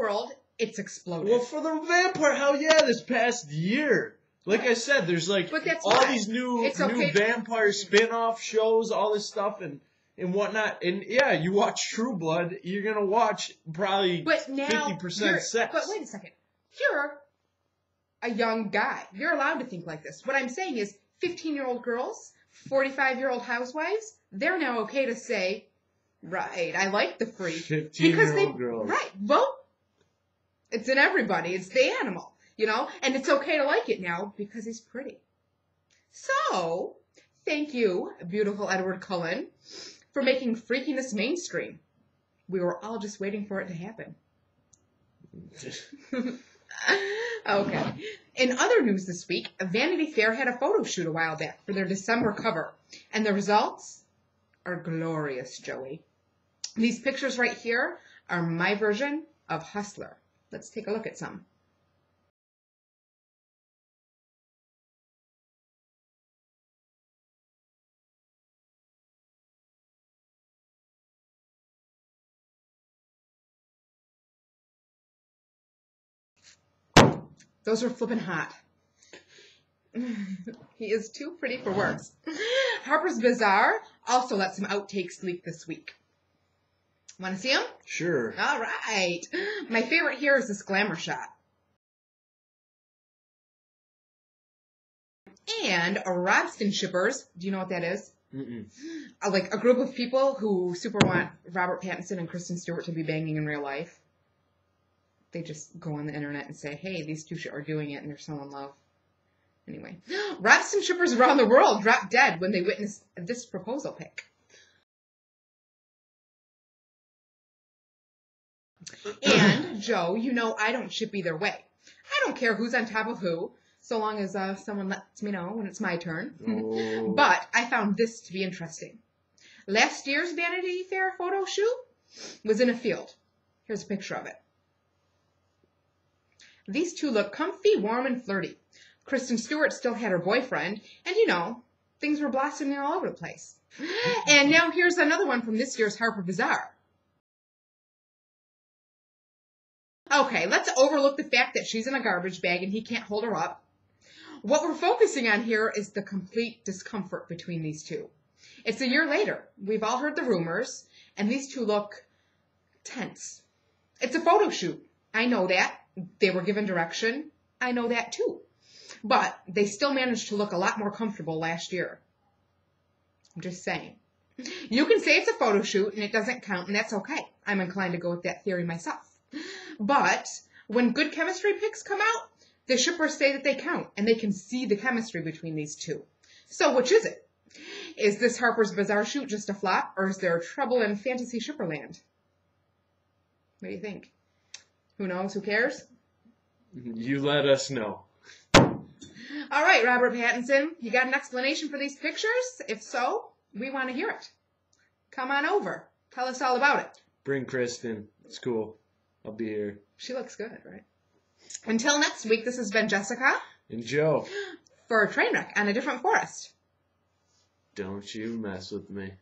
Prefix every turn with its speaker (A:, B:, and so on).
A: world, it's exploded.
B: Well, for the vampire, hell yeah, this past year. Like I said, there's like all these new vampire spin-off shows, all this stuff and whatnot. And yeah, you watch True Blood, you're going to watch probably 50% sex.
A: But wait a second. You're a young guy. You're allowed to think like this. What I'm saying is 15-year-old girls, 45-year-old housewives, they're now okay to say, right, I like the freak.
B: 15-year-old girls.
A: Right. Well, it's in everybody. It's the animal. You know, and it's okay to like it now because he's pretty. So, thank you, beautiful Edward Cullen, for making freakiness mainstream. We were all just waiting for it to happen. Okay. In other news this week, Vanity Fair had a photo shoot a while back for their December cover. And the results are glorious, Joey. These pictures right here are my version of Hustler. Let's take a look at some. Those are flippin' hot. He is too pretty for words. Harper's Bazaar also let some outtakes leak this week. Want to see them?
B: Sure.
A: All right. My favorite here is this glamour shot. And Robston shippers. Do you know what that is?
B: Mm-mm.
A: Like a group of people who super want Robert Pattinson and Kristen Stewart to be banging in real life. They just go on the internet and say, hey, these two are doing it and they're so in love. Anyway, Robston shippers around the world dropped dead when they witnessed this proposal pic. And, Joe, you know I don't ship either way. I don't care who's on top of who, so long as someone lets me know when it's my turn.
B: Oh.
A: But I found this to be interesting. Last year's Vanity Fair photo shoot was in a field. Here's a picture of it. These two look comfy, warm, and flirty. Kristen Stewart still had her boyfriend, and you know, things were blossoming all over the place. And now here's another one from this year's Harper Bazaar. Okay, let's overlook the fact that she's in a garbage bag and he can't hold her up. What we're focusing on here is the complete discomfort between these two. It's a year later. We've all heard the rumors, and these two look tense. It's a photo shoot. I know that. They were given direction. I know that too. But they still managed to look a lot more comfortable last year. I'm just saying. You can say it's a photo shoot and it doesn't count, and that's okay. I'm inclined to go with that theory myself. But when good chemistry pics come out, the shippers say that they count, and they can see the chemistry between these two. So which is it? Is this Harper's Bazaar shoot just a flop, or is there trouble in fantasy shipperland? What do you think? Who knows? Who cares?
B: You let us know.
A: All right, Robert Pattinson, you got an explanation for these pictures? If so, we want to hear it. Come on over. Tell us all about it.
B: Bring Kristen. It's cool. I'll be here.
A: She looks good, right? Until next week, this has been Jessica.
B: And Joe.
A: For Trainwreck on a Different Forest.
B: Don't you mess with me.